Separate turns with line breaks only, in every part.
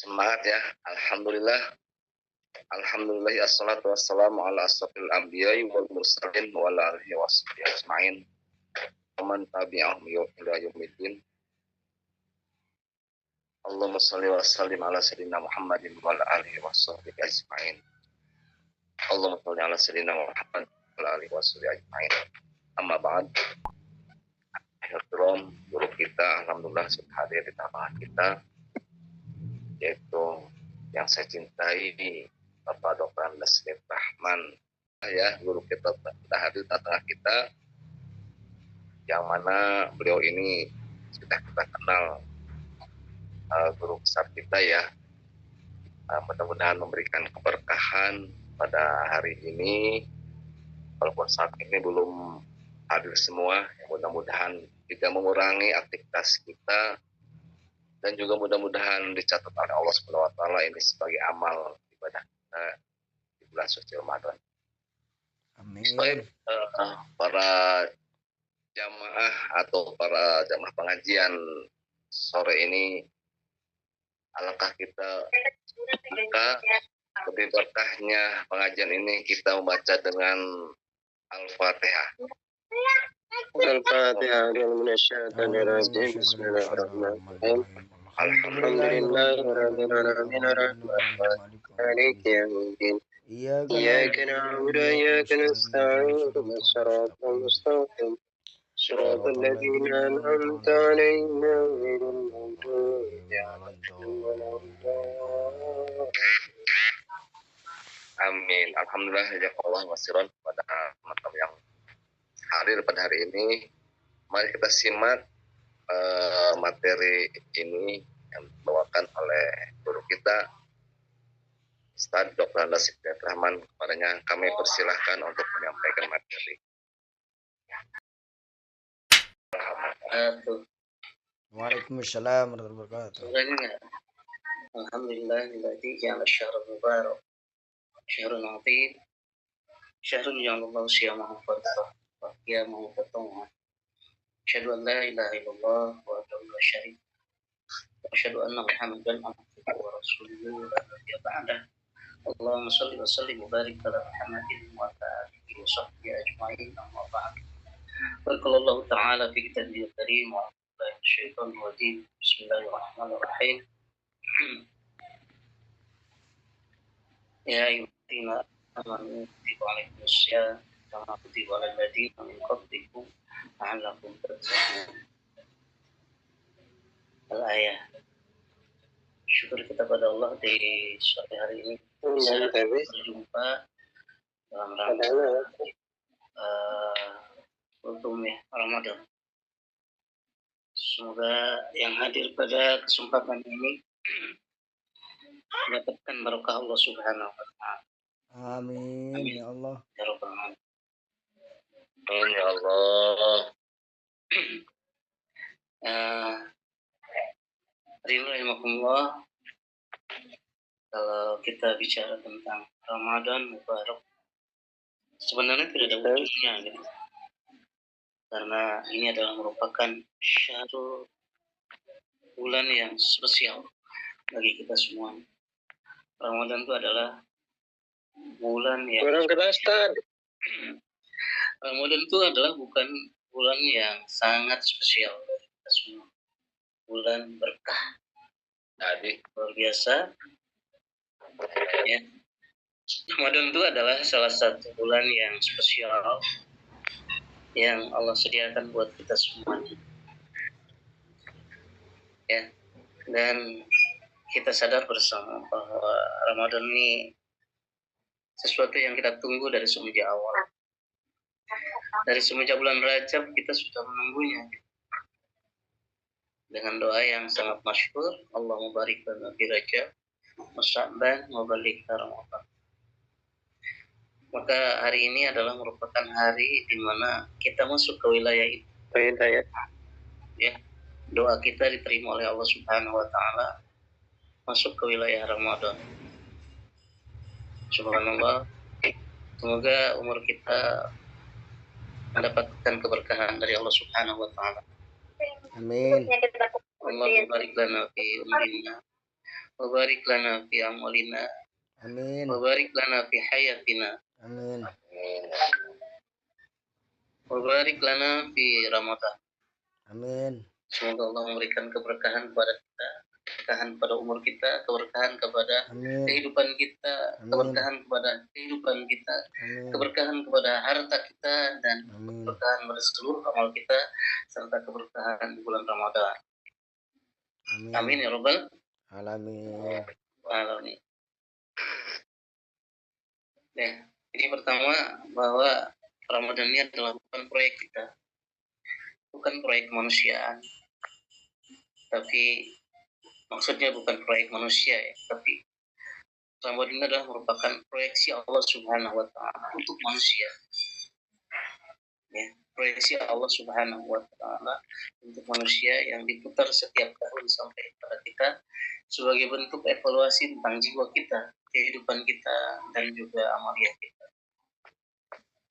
Semangat ya. Alhamdulillah. Alhamdulillah assalatu wassalamu ala asrofil anbiya'i wal mursalin wa ala alihi washabihi ajma'in. Wa man tabi'ahum ila yaumiddin. Allahumma shalli wa sallim ala sayyidina Muhammadin wa ala alihi washabihi ajma'in. Allahumma shalli ala sayyidina Muhammad wa ala alihi washabihi ajma'in. Amma ba'd. Akhirul guru kita alhamdulillah sudah hadir di tengah kita, yaitu yang saya cintai Bapak Dr. Andes Rahman ya, guru kita sudah hadir di tengah kita, yang mana beliau ini sudah kita kenal guru besar kita ya. Mudah-mudahan memberikan keberkahan pada hari ini, walaupun saat ini belum hadir semua. Mudah-mudahan tidak mengurangi aktivitas kita, dan juga mudah-mudahan dicatat oleh Allah Subhanahu wa taala ini sebagai amal ibadah kita di bulan suci Ramadan.
Amin.
Para jamaah atau para jamaah pengajian sore ini, alangkah kita lebih berkahnya pengajian ini kita membaca dengan Al-Fatihah.
Al-Fatihah. Bismillahirrahmanirrahim. Alhamdulillahirabbil alamin arrahmanir maliki yaumiddin. Iyyaka na'budu wa iyyaka nasta'in. Ihdinas siratal mustaqim. Shiratal ladzina an'amta 'alaihim ghairil maghdubi 'alaihim waladdallin.
Amin. Alhamdulillah jazakallahu khairan kepada teman-teman yang hadir pada hari ini. Mari kita simak materi ini yang dibawakan oleh guru kita Ustaz Dr. Andes Rahman. Kepadanya kami persilahkan untuk menyampaikan materi.
Waalaikumsalam warahmatullahi wabarakatuh.
Alhamdulillahilladzi ja'ala asy-syahra mubarak syahrun 'azim syahrun ja'alallahu siyamahu fardhan wa qiyamahu tatawwu'an. Asyhadu an la ilaha illallah wa la syarika wa asyhadu anna Muhammadan abduhu wa rasuluhu la nabiyya ba'dah. Allahumma shalli wa sallim wa barik ala Muhammadin wa ala alihi wa sahbihi ajma'in. Amma ba'd. Qala Allah ta'ala fi kitabihil karim wa a'udzu minasyaitonir rajim. Bismillahirrahmanirrahim. Ya ayyuhalladzina amanu kutiba alaikumus syiyam kama kutiba alal ladzina min qablikum la'allakum tattaqun. Al-ayah. Syukur kita pada Allah di sore hari ini bisa berjumpa dalam rangka Ramadan. Semoga yang hadir pada kesempatan ini mendapatkan barokah Allah Subhanahu wa taala.
Amin ya Allah.
Ya Rabbal alamin.
Amin ya Allah.
Rahimakumullah, kalau kita bicara tentang Ramadan Mubarak, sebenarnya tidak ada ujungnya gitu. Karena ini adalah merupakan syahrul, bulan yang spesial bagi kita semua. Ramadan itu adalah bulan yang Ramadan itu adalah bukan bulan yang sangat spesial bagi kita semua. Bulan berkah.
Jadi
Luar biasa. Ya. Ramadan itu adalah salah satu bulan yang spesial yang Allah sediakan buat kita semuanya. Ya. Dan kita sadar bersama bahwa Ramadan ini sesuatu yang kita tunggu dari semenjak awal. Dari semenjak bulan Rajab kita sudah menunggunya. Dengan doa yang sangat masyhur, Allahumma barik lana fi Rajab wa Sya'ban wa ballighna Ramadan. Maka hari ini adalah merupakan hari di mana kita masuk ke wilayah itu. Ya, doa kita diterima oleh Allah Subhanahu wa taala, masuk ke wilayah Ramadan. Subhanallah. Semoga umur kita mendapatkan keberkahan dari Allah Subhanahu wa taala.
Amin.
Allahumma barik lana fi umrina wa barik lana fi amwalina,
Amin.
wa barik lana fi hayatina,
Amin.
wa barik lana fi Ramadan.
Amin.
Semoga Allah memberikan keberkahan kepada kita, keberkahan pada umur kita, keberkahan kepada
Amin.
kehidupan kita,
Amin.
keberkahan kepada kehidupan kita,
Amin.
keberkahan kepada harta kita, dan
Amin.
keberkahan pada seluruh amal kita, serta keberkahan di bulan Ramadan.
Amin.
Amin ya Rabbal
Alamin.
alamin. Ya, ini pertama bahwa Ramadan ini adalah bukan proyek kita, bukan proyek kemanusiaan, tapi maksudnya bukan proyek manusia ya, tapi Ramadan ini adalah merupakan proyeksi Allah Subhanahu wa Ta'ala untuk manusia. Ya, proyeksi Allah Subhanahu wa Ta'ala untuk manusia yang diputar setiap tahun sampai pada kita sebagai bentuk evaluasi tentang jiwa kita, kehidupan kita, dan juga amalia kita.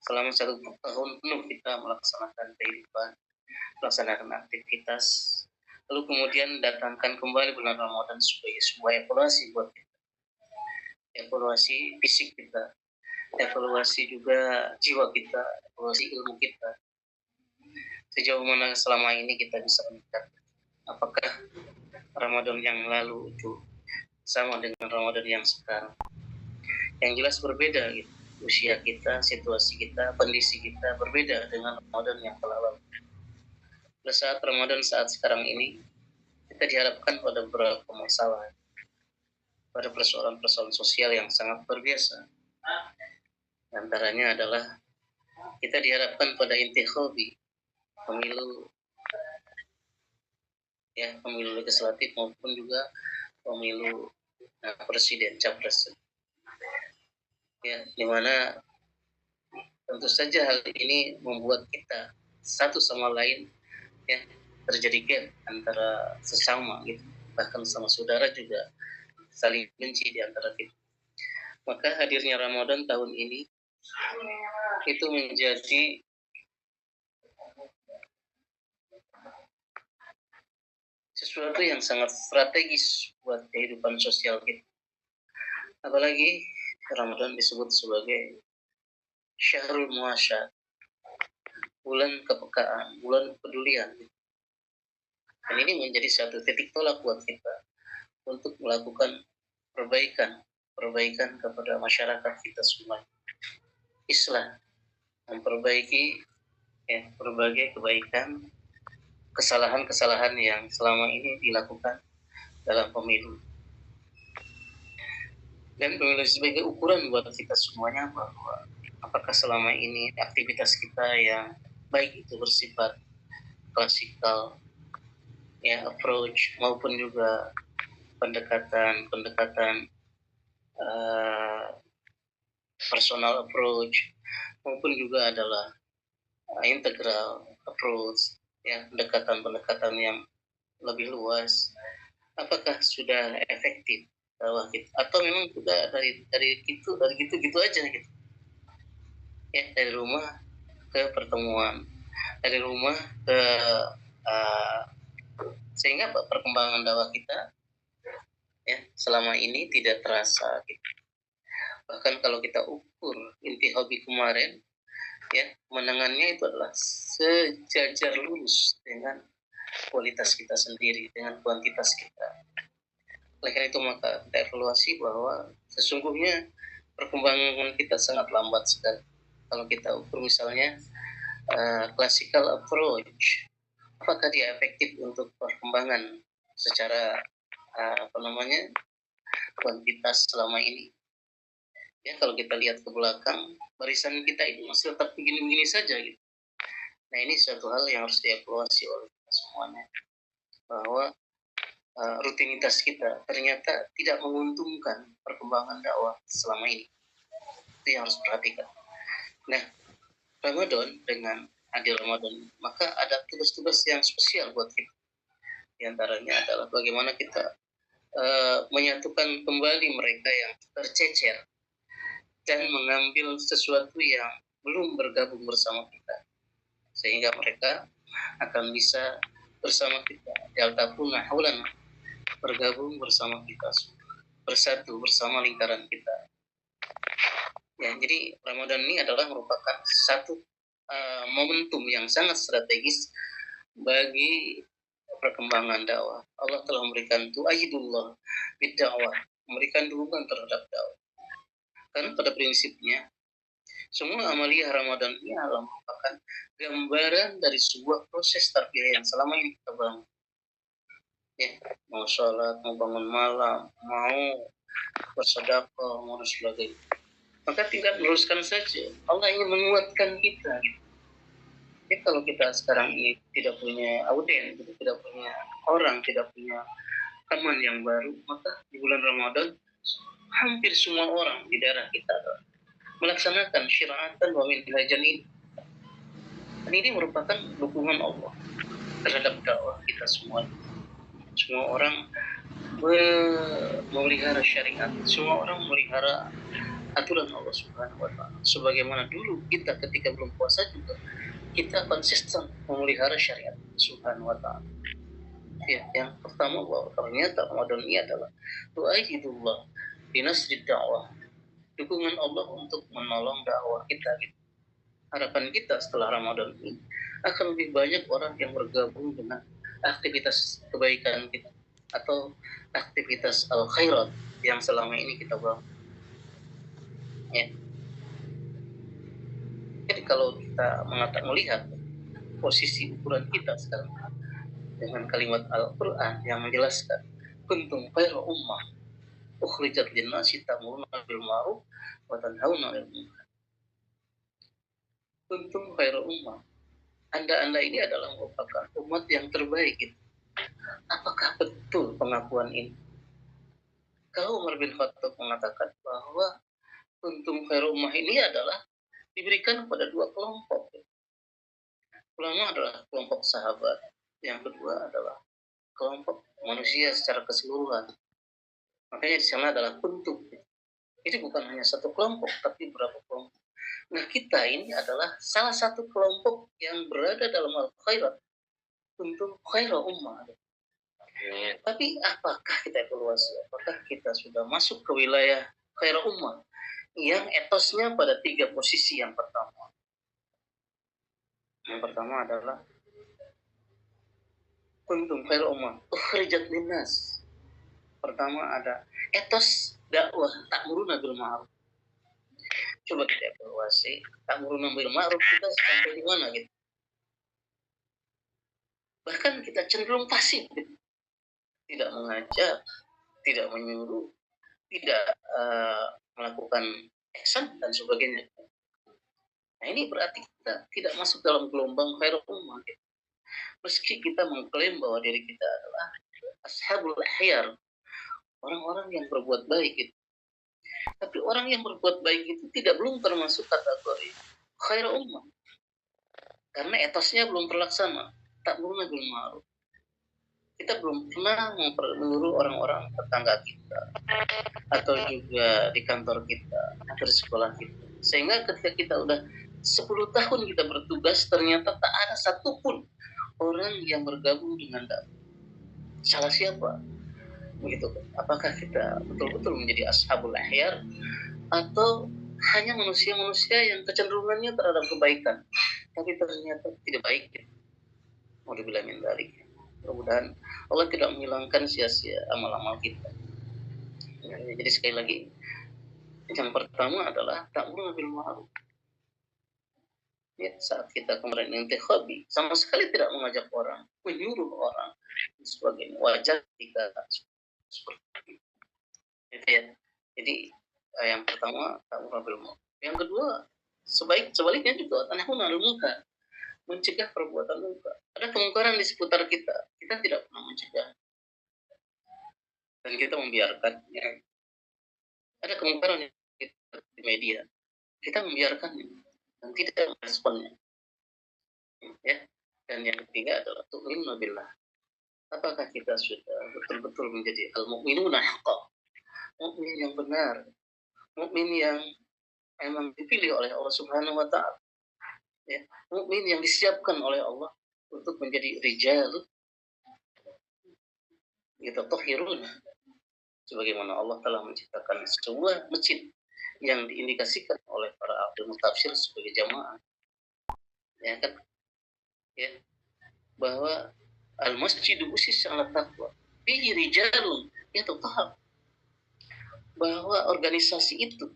Selama 1 tahun penuh kita melaksanakan kehidupan, melaksanakan aktivitas, lalu kemudian datangkan kembali bulan Ramadan sebagai sebuah evaluasi buat kita. Evaluasi fisik kita, evaluasi juga jiwa kita, evaluasi ilmu kita. Sejauh mana selama ini kita bisa meningkat. Apakah Ramadan yang lalu itu sama dengan Ramadan yang sekarang? Yang jelas berbeda gitu. Usia kita, situasi kita, kondisi kita berbeda dengan Ramadan yang telah lalu. Pada saat Ramadan saat sekarang ini, kita dihadapkan pada beberapa masalah, pada persoalan-persoalan sosial yang sangat luar biasa. Antaranya adalah kita dihadapkan pada intikhabi, pemilu, ya, pemilu legislatif maupun juga pemilu presiden, capres. Ya, dimana tentu saja hal ini membuat kita satu sama lain ya terjadi gap antara sesama gitu, bahkan sama saudara juga saling benci di antara kita. Maka hadirnya Ramadan tahun ini itu menjadi sesuatu yang sangat strategis buat kehidupan sosial kita. Apalagi Ramadan disebut sebagai Syahrul Muasyah, bulan kepekaan, bulan kepedulian. Dan ini menjadi satu titik tolak buat kita untuk melakukan perbaikan kepada masyarakat kita semua. Islah, memperbaiki ya, berbagai kebaikan, kesalahan-kesalahan yang selama ini dilakukan dalam pemilu. Dan pemilu sebagai ukuran buat kita semuanya bahwa apakah selama ini aktivitas kita yang baik itu bersifat klasikal, ya, approach maupun juga pendekatan personal approach maupun juga adalah integral approach, ya, pendekatan yang lebih luas. Apakah sudah efektif dakwah kita atau memang sudah dari gitu aja gitu, ya, dari rumah ke pertemuan, dari rumah ke sehingga perkembangan dakwah kita ya selama ini tidak terasa gitu. Bahkan kalau kita ukur inti hobi kemarin ya, kemenangannya itu adalah sejajar lurus dengan kualitas kita sendiri, dengan kuantitas kita. Oleh karena itu maka kita evaluasi bahwa sesungguhnya perkembangan kita sangat lambat sekali. Kalau kita ukur misalnya classical approach, apakah dia efektif untuk perkembangan secara kuantitas selama ini? Ya, kalau kita lihat ke belakang, barisan kita itu masih tetap begini-begini saja gitu. Nah, ini suatu hal yang harus dievaluasi oleh kita semuanya, bahwa rutinitas kita ternyata tidak menguntungkan perkembangan dakwah selama ini. Itu yang harus perhatikan. Nah, Ramadan dengan hadir Ramadan, maka ada tugas-tugas yang spesial buat kita. Di antaranya adalah bagaimana kita menyatukan kembali mereka yang tercecer dan mengambil sesuatu yang belum bergabung bersama kita, sehingga mereka akan bisa bersama kita. Yaltafuna haulan, bergabung bersama kita, bersatu bersama lingkaran kita. Ya, jadi Ramadan ini adalah merupakan satu momentum yang sangat strategis bagi perkembangan dakwah. Allah telah memberikan tu'ayidullah bid-dakwah, memberikan dukungan terhadap dakwah. Karena pada prinsipnya semua amaliyah Ramadan ini adalah merupakan gambaran dari sebuah proses tarbiyah yang selama ini kita bangun. Ya, mau sholat, mau bangun malam, mau bersedekah, mau dan sebagainya. Maka tinggal meneruskan saja. Allah ingin menguatkan kita. Jadi kalau kita sekarang ini tidak punya auden, tidak punya orang, tidak punya teman yang baru, maka di bulan Ramadan hampir semua orang di daerah kita melaksanakan syira'atan wa minhajan ini. Dan ini merupakan dukungan Allah terhadap dakwah kita semua. Semua orang memelihara syariat, semua orang memelihara aturan Allah Subhanahu wa taala. Sebagaimana dulu kita ketika belum puasa juga kita konsisten memelihara syariat Subhanahu wa taala. Ya, yang pertama bahwa ternyata Ramadan ini adalah tu'ayidullah binasrid dakwah. Dukungan Allah untuk menolong dakwah kita. Harapan kita setelah Ramadan ini akan lebih banyak orang yang bergabung dengan aktivitas kebaikan kita atau aktivitas al-khairat yang selama ini kita bangun. Ya. Jadi kalau kita melihat posisi ukuran kita sekarang dengan kalimat Al-Quran yang menjelaskan kuntum khairu ummah ukhrijat lin-nasi ta'muruna bil ma'ruf wa tanhauna 'anil munkar. Kuntum khairu ummah. Anda ini adalah merupakan umat yang terbaik. Apakah betul pengakuan ini? Kalau Umar bin Khattab mengatakan bahwa kuntum khairu ummah ini adalah diberikan kepada dua kelompok. Pertama adalah kelompok sahabat, yang kedua adalah kelompok manusia secara keseluruhan. Makanya di sana adalah kuntum. Ini bukan hanya satu kelompok, tapi beberapa kelompok. Nah, kita ini adalah salah satu kelompok yang berada dalam al-khairat. Kuntum khairu ummah. Tapi apakah kita evaluasi? Apakah kita sudah masuk ke wilayah khairu ummah yang etosnya pada tiga posisi yang pertama? Yang pertama adalah kuntum khairu ummah ukhrijat linnas. Pertama ada etos dakwah ta'muruna bil ma'ruf. Coba kita evaluasi ta'muruna bil ma'ruf kita sampai di mana gitu. Bahkan kita cenderung pasif gitu. Tidak mengajak, tidak menyuruh, tidak melakukan action dan sebagainya. Nah, ini berarti kita tidak masuk dalam gelombang khairul ummah. Meski kita mengklaim bahwa diri kita adalah ashabul ahyar, orang-orang yang berbuat baik itu. Tapi orang yang berbuat baik itu belum termasuk kategori khairul ummah. Karena etosnya belum terlaksana. Ta'muruna bil ma'ruf. Kita belum pernah menyuruh orang-orang tetangga kita atau juga di kantor kita atau di sekolah kita. Sehingga ketika kita udah 10 tahun kita bertugas, ternyata tak ada satupun orang yang bergabung dengan dakwah. Salah siapa? Begitu. Apakah kita betul-betul menjadi ashabul ahyar atau hanya manusia-manusia yang kecenderungannya terhadap kebaikan, tapi ternyata tidak baik? Mau dibilang min dzalik. Mudah-mudahan Allah tidak menghilangkan sia-sia amal-amal kita. Jadi sekali lagi, yang pertama adalah ta'muruna bil ma'ruf. Ya, saat kita kemarin intikhabi, sama sekali tidak mengajak orang, menyuruh orang, dan sebagainya. Wajar jika seperti itu ya. Jadi yang pertama ta'muruna bil ma'ruf. Yang kedua, sebaliknya juga tanahuna 'anil munkar. Mencegah perbuatan munkar. Ada kemungkaran di seputar kita tidak pernah mencegah dan kita membiarkannya. Ada kemungkaran di media, kita membiarkannya dan tidak meresponnya. Ya. Dan yang ketiga adalah tu'minu billah. Apakah kita sudah betul-betul menjadi al-mu'minuna haqqan, mukmin yang benar, mukmin yang memang dipilih oleh Allah Subhanahu wa taala. Ya, mukmin yang disiapkan oleh Allah untuk menjadi rijal yatatahhirun, sebagaimana Allah telah menciptakan sebuah masjid yang diindikasikan oleh para ahli tafsir sebagai jamaah, ya kan, ya, bahwa al masjidu usis ala taqwa fihi rijalun yatatahhar, bahwa organisasi itu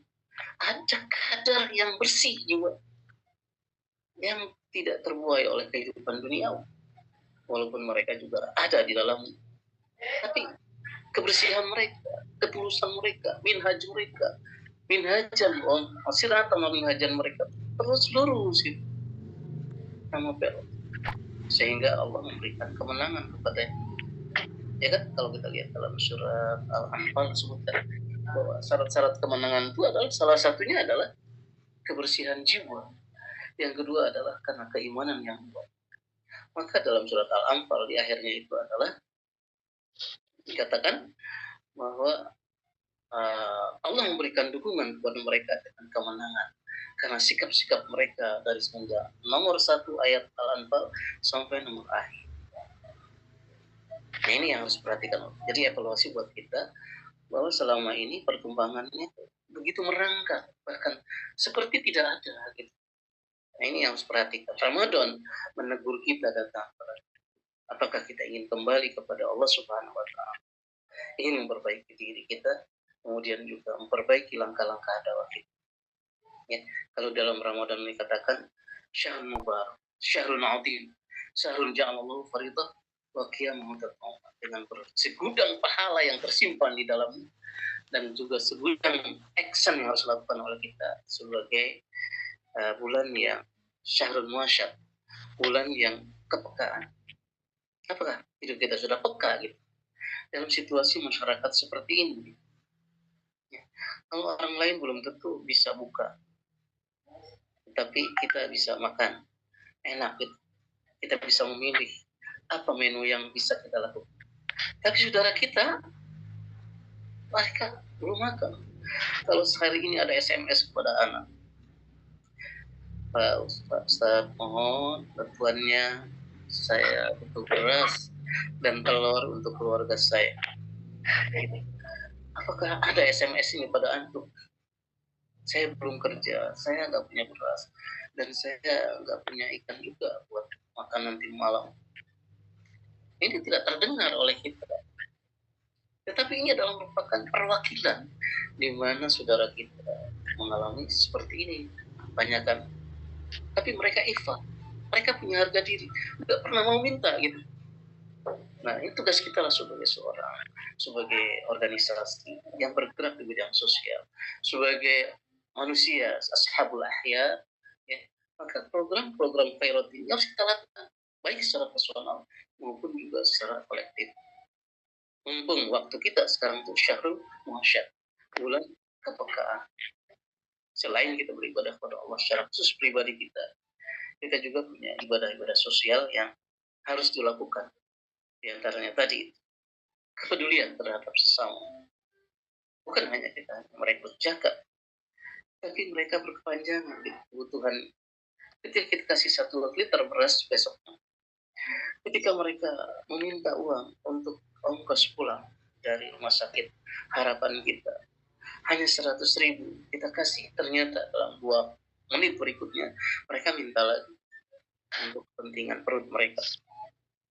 ada kadar yang bersih jiwa, yang tidak terbuai oleh kehidupan dunia, walaupun mereka juga ada di dalam, tapi kebersihan mereka, ketulusan mereka, minhajan siratan minhajan mereka terus lurus itu sama belok, sehingga Allah memberikan kemenangan kepada, ya kan, kalau kita lihat dalam surat Al-Anfal disebutkan bahwa syarat-syarat kemenangan itu adalah salah satunya adalah kebersihan jiwa, yang kedua adalah karena keimanan yang kuat. Maka dalam surat Al-Anfal di akhirnya itu adalah dikatakan bahwa Allah memberikan dukungan kepada mereka dengan kemenangan karena sikap-sikap mereka dari semenjak nomor 1 ayat Al-Anfal sampai nomor akhir. Nah, ini yang harus diperhatikan. Jadi evaluasi buat kita bahwa selama ini perkembangannya begitu merangkak, bahkan seperti tidak ada gitu. Nah, ini yang harus perhatikan. Ramadan menegur kita datang. Apakah kita ingin kembali kepada Allah Subhanahu wa Ta'ala, ingin memperbaiki diri kita, kemudian juga memperbaiki langkah-langkah dakwah kita. Ya, kalau dalam Ramadan dikatakan syahrul mubarak, syahrul azim, syahrul ja'alallahu faridah wa qiyamun dengan segudang pahala yang tersimpan di dalamnya, dan juga segudang action yang harus dilakukan oleh kita sebagai bulan yang syahrul muasyad, bulan yang kepekaan. Apakah hidup kita sudah peka gitu dalam situasi masyarakat seperti ini? Ya. Kalau orang lain belum tentu bisa buka, tapi kita bisa makan enak gitu. Kita bisa memilih apa menu yang bisa kita lakukan. Tapi saudara kita, mereka belum makan. Kalau sehari ini ada SMS kepada anak, Pak Ustaz, mohon bantuannya, saya butuh beras dan telur untuk keluarga saya. Apakah ada SMS ini pada antum? Saya belum kerja, saya nggak punya beras, dan saya nggak punya ikan juga buat makan nanti malam. Ini tidak terdengar oleh kita. Tetapi ini adalah merupakan perwakilan di mana saudara kita mengalami seperti ini. Banyak kan? Tapi mereka ikhlas, mereka punya harga diri, nggak pernah mau minta gitu. Nah, ini tugas kita lah sebagai sebagai organisasi yang bergerak di bidang sosial, sebagai manusia, ashabul ahya, ya, maka program-program khairat ini harus kita lakukan, baik secara personal maupun juga secara kolektif. Mumpung waktu kita sekarang itu syahrul muasyad, bulan kepekaan. Selain kita beribadah kepada Allah secara khusus pribadi kita juga punya ibadah-ibadah sosial yang harus dilakukan. Di antaranya tadi kepedulian terhadap sesama. Bukan hanya kita merekrut zakat, tapi mereka berkepanjangan kebutuhan. Ketika kita kasih 1 liter beras besoknya, ketika mereka meminta uang untuk ongkos pulang dari rumah sakit, harapan kita hanya 100.000 kita kasih, ternyata dalam 2 menit berikutnya mereka minta lagi untuk kepentingan perut mereka.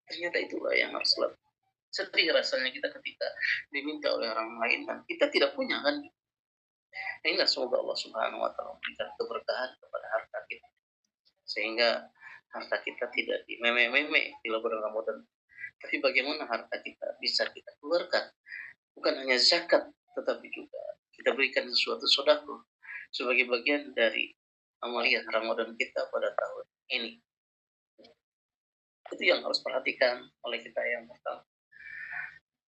Ternyata itulah yang harus dilakukan. Sedih rasanya kita ketika diminta oleh orang lain dan kita tidak punya kan. Inilah semoga Allah Subhanahu wa Ta'ala memberikan keberkahan kepada harta kita, sehingga harta kita tidak dimeme-meme di bulan Ramadan. Tapi bagaimana harta kita bisa kita keluarkan, bukan hanya zakat, tetapi juga kita berikan sesuatu sedekah sebagai bagian dari amalia Ramadan kita pada tahun ini. Itu yang harus perhatikan oleh kita yang pertama.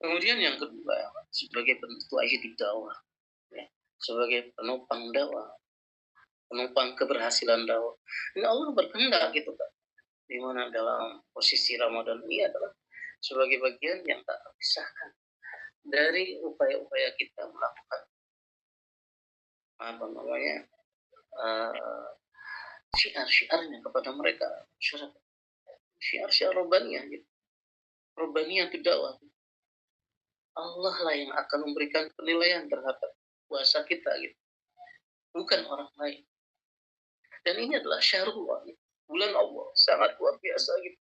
Kemudian yang kedua, sebagai bentuk hidup dakwah, ya, sebagai penopang dakwah, penopang keberhasilan dakwah. Ini Allah berkehendak gitu kan, di mana dalam posisi Ramadan ini adalah sebagai bagian yang tak terpisahkan dari upaya-upaya kita melakukan syiar-syiarnya kepada mereka, syiar-syiar robbaniyah gitu. Robbaniyah itu dakwah. Allah lah yang akan memberikan penilaian terhadap puasa kita gitu, bukan orang lain. Dan ini adalah syahrullah, bulan Allah, sangat luar biasa gitu.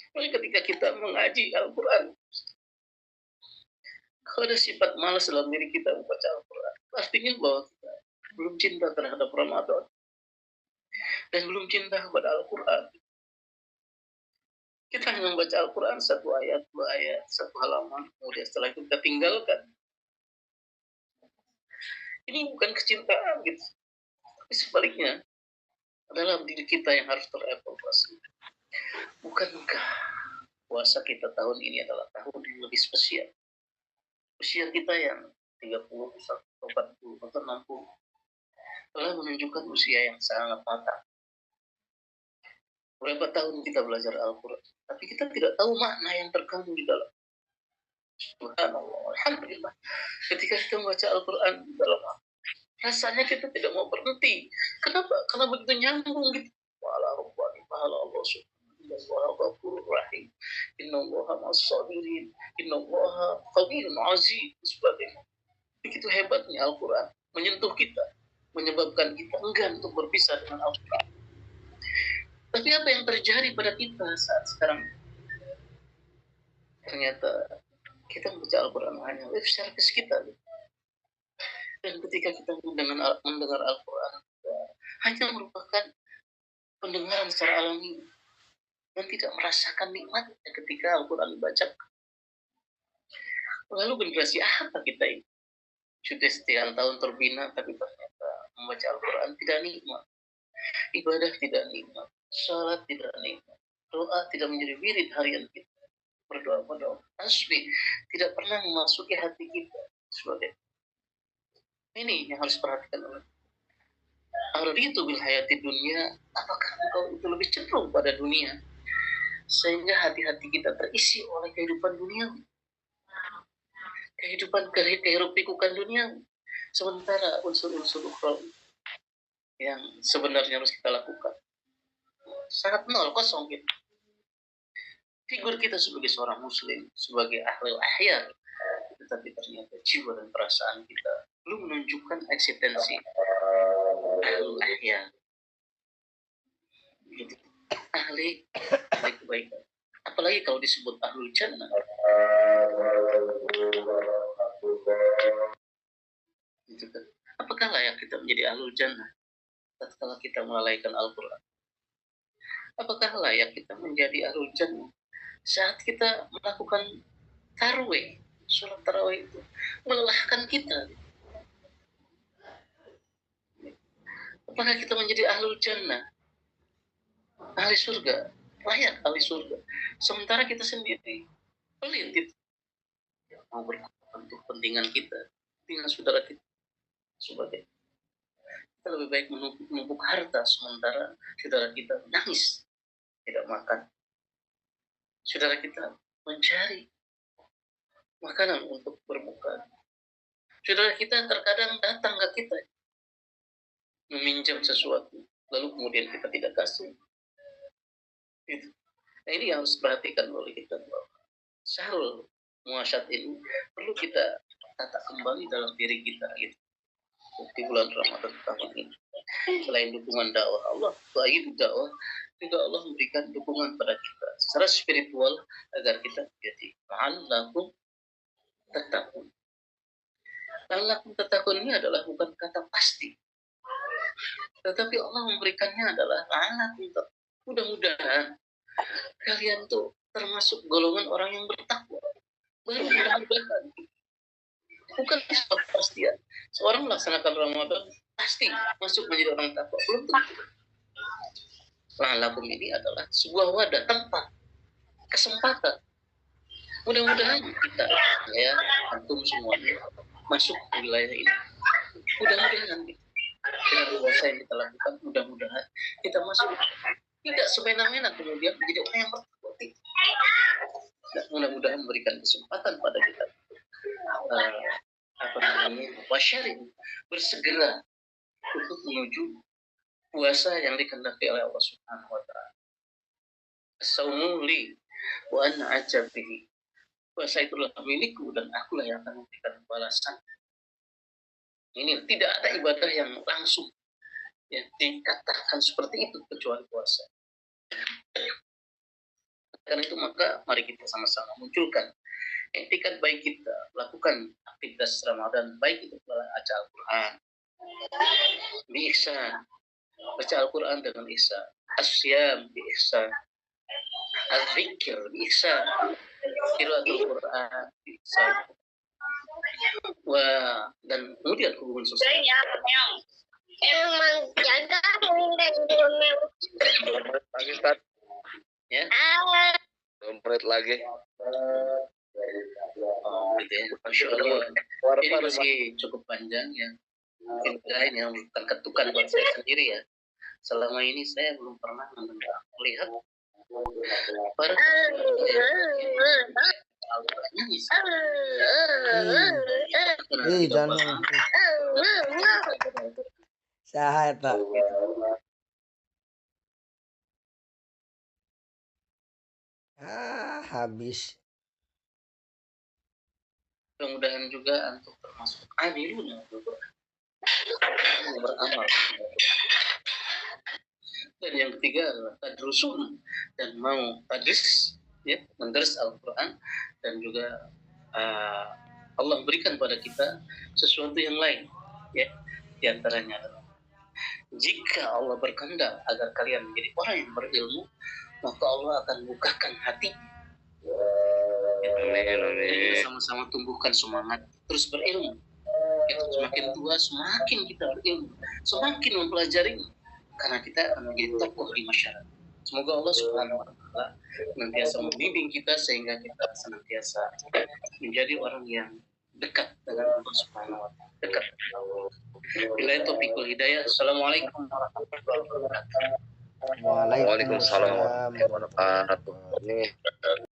Jadi ketika kita mengaji Al-Quran, kalau ada sifat malas dalam diri kita membaca Al-Quran, artinya bahwa kita belum cinta terhadap Ramadan dan belum cinta kepada Al-Quran. Kita hanya membaca Al-Quran satu ayat, dua ayat, satu halaman, kemudian setelah itu kita tinggalkan. Ini bukan kecintaan gitu, tapi sebaliknya adalah diri kita yang harus terevaluasi. Bukankah puasa kita tahun ini adalah tahun yang lebih spesial? Usia kita yang 30, 40, atau 60 telah menunjukkan usia yang sangat matang. Berapa tahun kita belajar Al-Quran, tapi kita tidak tahu makna yang terkandung di dalam. Subhanallah, alhamdulillah. Ketika kita membaca Al-Quran dalam rasanya kita tidak mau berhenti. Kenapa? Karena begitu nyambung gitu. Wala rabbani pahala Allah subhanahu Innallaha ghafurur rahim. Innallaha ma'as-sabirin. Innallaha qawiyyun aziz. Sebagainya. Begitu hebatnya Al-Quran menyentuh kita, menyebabkan kita enggan untuk berpisah dengan Al-Quran. Tapi apa yang terjadi pada kita saat sekarang? Ternyata kita membaca Al-Quran hanya lip service kita. Dan ketika kita mendengar Al-Quran, hanya merupakan pendengaran secara alami dan tidak merasakan nikmatnya ketika Al-Quran dibaca. Lalu generasi apa kita ini? Sudah sekian tahun terbina, tapi ternyata membaca Al-Quran tidak nikmat. Ibadah tidak nikmat. Salat tidak nikmat. Doa tidak menjadi wirid harian kita. Berdoa tasbih tidak pernah memasuki hati kita. Sebagai ini yang harus perhatikan oleh Ar-ridu bil hayati dunia. Apakah engkau itu lebih cenderung pada dunia sehingga hati-hati kita terisi oleh kehidupan dunia, kehidupan kehirup-pikukan dunia, sementara unsur-unsur ukhrawi yang sebenarnya harus kita lakukan sangat nol, kosong gitu. Figur kita sebagai seorang muslim, sebagai ahli ahyar, tetapi ternyata jiwa dan perasaan kita belum menunjukkan eksistensi ahli ahyar, gitu. ahli kebaikan. Apalagi kalau disebut ahlul jannah, gitu kan. Apakah layak kita menjadi ahlul jannah tatkala kita melalaikan Al-Quran? Apakah layak kita menjadi ahlul jannah saat kita melakukan tarawih? Sholat tarawih itu melelahkan kita. Apakah kita menjadi ahlul jannah, ahli surga, layak ahli surga, sementara kita sendiri pelit itu, mau berkorban untuk kepentingan kita, kepentingan saudara kita, sebagai kita lebih baik menumpuk harta sementara saudara kita nangis tidak makan, saudara kita mencari makanan untuk berbuka, saudara kita terkadang datang ke kita meminjam sesuatu lalu kemudian kita tidak kasih. Gitu. Nah, ini yang harus diperhatikan oleh kita. Syahrul muasyad ini perlu kita tata kembali dalam diri kita gitu. Di bulan Ramadan tahun ini, selain dukungan dakwah Allah, selain dakwah juga Allah memberikan dukungan pada kita secara spiritual agar kita menjadi la'allakum tattaqun. La'allakum tattaqun ini adalah bukan kata pasti, tetapi Allah memberikannya adalah la'allakum tattaqun. Mudah-mudahan kalian tuh termasuk golongan orang yang bertakwa. Baru mudah-mudahan. Bukan sebuah kepastian. Seorang melaksanakan Ramadan pasti masuk menjadi orang takwa. Belum tentu. La'allakum ini adalah sebuah wadah, tempat, kesempatan. Mudah-mudahan kita, ya, antum semuanya masuk ke wilayah ini. Mudah-mudahan dengan puasa yang kita lakukan, mudah-mudahan kita masuk. Tidak semena-mena kemudian menjadi orang yang bertakwa. Dan mudah-mudahan memberikan kesempatan pada kita wasyarin, bersegera untuk menuju puasa yang dikehendaki oleh Allah Subhanahu wa taala. As-saumu li wa ana ajabihi. Puasa itu adalah milikku dan akulah yang akan memberikan balasan. Ini tidak ada ibadah yang langsung yang dikatakan seperti itu kecuali puasa. Karena itu maka mari kita sama-sama munculkan etikat baik kita, lakukan aktivitas Ramadan baik itu baca Al-Quran, biihsan, baca Al-Quran dengan ihsan, asyam biihsan, al-zikir biihsan, qiraatul Quran biihsan, dan kemudian hubungan sosial.
Emang jaga dan
Lagi Ustaz,
Ya,
2 menit lagi.
gitu ya. Masya Allah. Ini masih cukup panjang ya. Mungkin lain yang bukan ketukan buat saya sendiri ya. Selama ini saya belum pernah melihat para
jangan saha eta. Habis.
Mudah-mudahan juga untuk termasuk amilun beramal. Dan yang ketiga adalah tadrusun dan mau tadris ya, menders Al-Quran dan juga Allah berikan pada kita sesuatu yang lain ya, di antaranya adalah jika Allah berkehendak agar kalian menjadi orang yang berilmu, maka Allah akan bukakan hati. Kita sama-sama tumbuhkan semangat terus berilmu. Semakin tua semakin kita berilmu, semakin mempelajari, karena kita akan menjadi tokoh di masyarakat. Semoga Allah Subhanahu wa Ta'ala senantiasa membimbing kita sehingga kita senantiasa menjadi orang yang dekat dengan Allah Subhanahu wa Ta'ala, dekat dengan Allah. Billahi taufiqul hidayah. Assalamualaikum warahmatullahi wabarakatuh.
Waalaikumsalam
Waalaikumsalam warahmatullahi wabarakatuh.